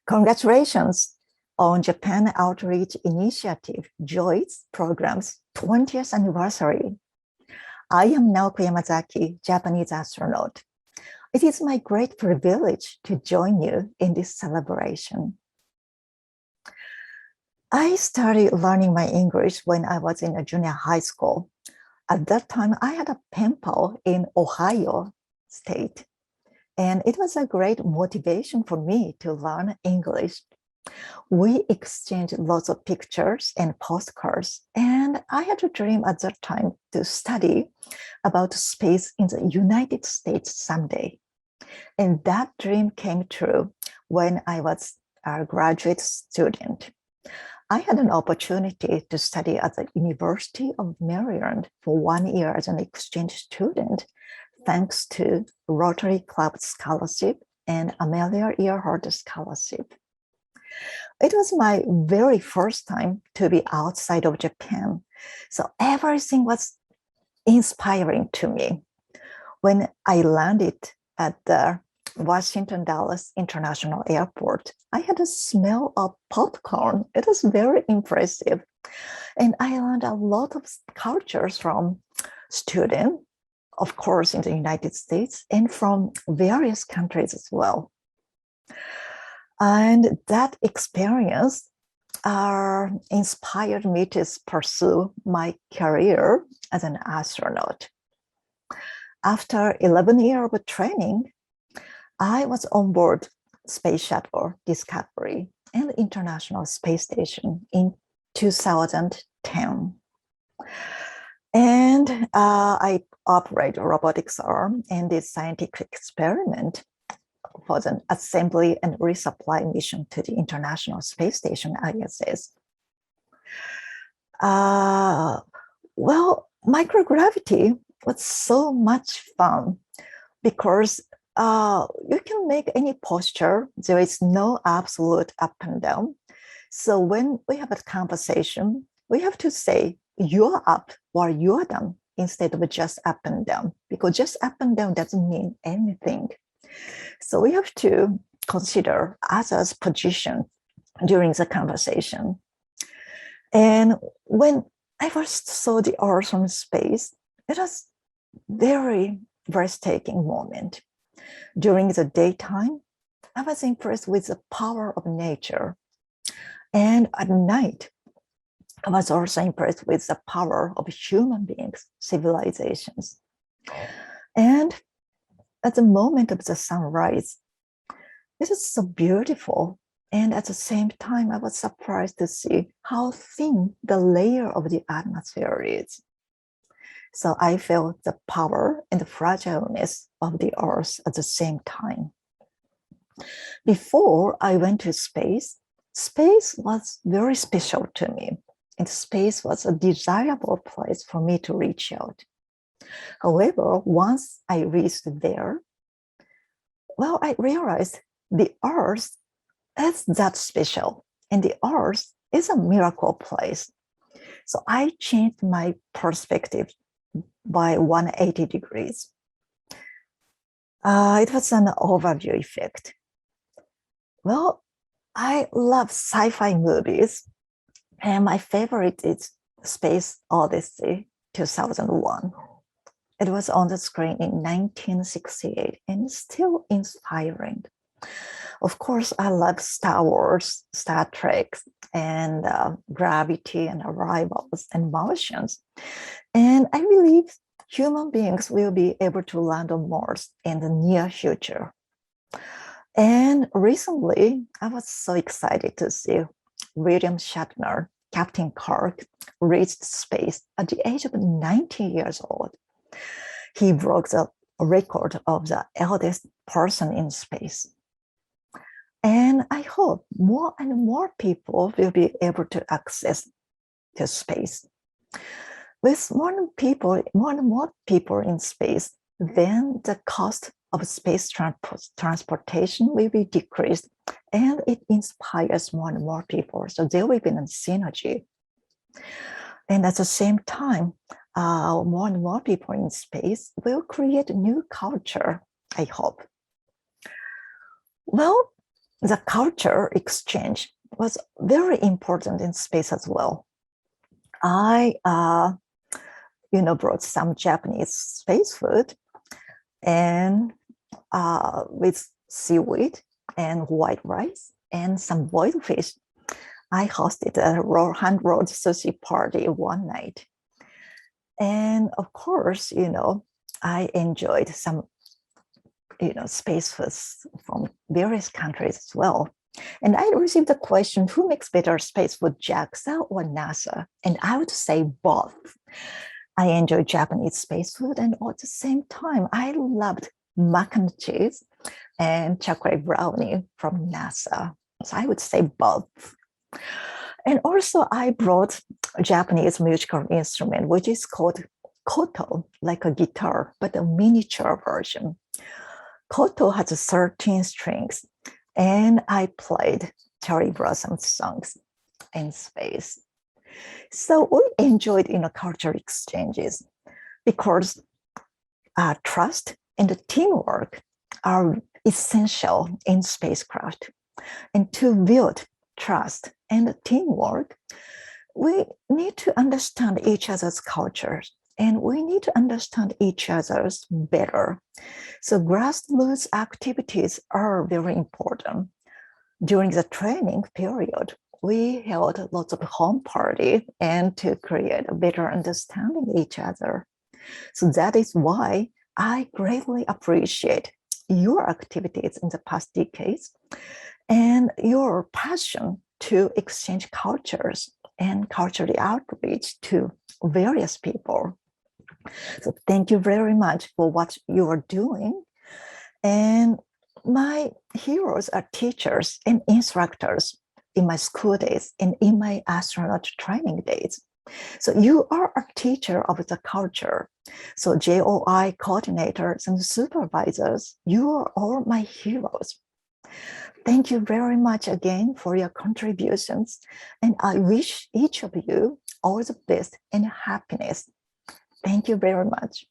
Congratulations on Japan Outreach Initiative, JOI's program's 20th anniversary. I am Naoko Yamazaki, Japanese astronaut. It is my great privilege to join you in this celebration. I started learning my English when I was in a junior high school. At that time, I had a pen pal in Ohio State, and it was a great motivation for me to learn English. We exchanged lots of pictures and postcards, and I had a dream at that time to study about space in the United States someday. And that dream came true when I was a graduate student. I had an opportunity to study at the University of Maryland for 1 year as an exchange student, thanks to Rotary Club Scholarship and Amelia Earhart Scholarship. It was my very first time to be outside of Japan, so everything was inspiring to me. When I landed at the Washington Dulles International Airport, I had a smell of popcorn. It was very impressive. And I learned a lot of cultures from students, of course, in the United States, and from various countries as well. And that experience inspired me to pursue my career as an astronaut. After 11 years of training, I was on board Space Shuttle Discovery and the International Space Station in 2010. And I operate a robotics arm and did scientific experiment for the assembly and resupply mission to the International Space Station, ISS. Well, microgravity was so much fun because you can make any posture. There is no absolute up and down. So when we have a conversation, we have to say you're up or you're down instead of just up and down, because just up and down doesn't mean anything. So we have to consider others' position during the conversation. And when I first saw the Earth from space, it was very breathtaking moment. During the daytime, I was impressed with the power of nature. And at night, I was also impressed with the power of human beings, civilizations. And at the moment of the sunrise, it is so beautiful. And at the same time, I was surprised to see how thin the layer of the atmosphere is. So I felt the power and the fragileness of the Earth at the same time. Before I went to space, space was very special to me. And space was a desirable place for me to reach out. However, once I reached there, well, I realized the Earth is that special, and the Earth is a miracle place. So I changed my perspective by 180 degrees. It was an overview effect. Well, I love sci-fi movies, and my favorite is Space Odyssey 2001. It was on the screen in 1968 and still inspiring. Of course, I love Star Wars, Star Trek, and Gravity and Arrivals and Martians. And I believe human beings will be able to land on Mars in the near future. And recently, I was so excited to see William Shatner, Captain Kirk, reached space at the age of 90 years old. He broke the record of the eldest person in space. And I hope more and more people will be able to access to space. With more and more people in space, then the cost of space transportation will be decreased, and it inspires more and more people. So there will be a synergy. And at the same time, more and more people in space will create a new culture, I hope. Well, the culture exchange was very important in space as well. I, brought some Japanese space food and with seaweed and white rice and some boiled fish. I hosted a hand-rolled sushi party one night. And of course, I enjoyed some, space foods from various countries as well. And I received the question, who makes better space food, JAXA or NASA? And I would say both. I enjoy Japanese space food, and at the same time, I loved mac and cheese and chocolate brownie from NASA. So I would say both. And also I brought a Japanese musical instrument, which is called koto, like a guitar, but a miniature version. Koto has 13 strings, and I played cherry blossom songs in space. So we enjoyed cultural exchanges because trust and teamwork are essential in spacecraft. And to build trust and teamwork, we need to understand each other's cultures and we need to understand each other's better. So grassroots activities are very important. During the training period, we held lots of home party and to create a better understanding of each other. So that is why I greatly appreciate your activities in the past decades and your passion to exchange cultures and cultural outreach to various people. So thank you very much for what you are doing. And my heroes are teachers and instructors in my school days and in my astronaut training days. So you are a teacher of the culture. So JOI coordinators and supervisors, you are all my heroes. Thank you very much again for your contributions. And I wish each of you all the best and happiness. Thank you very much.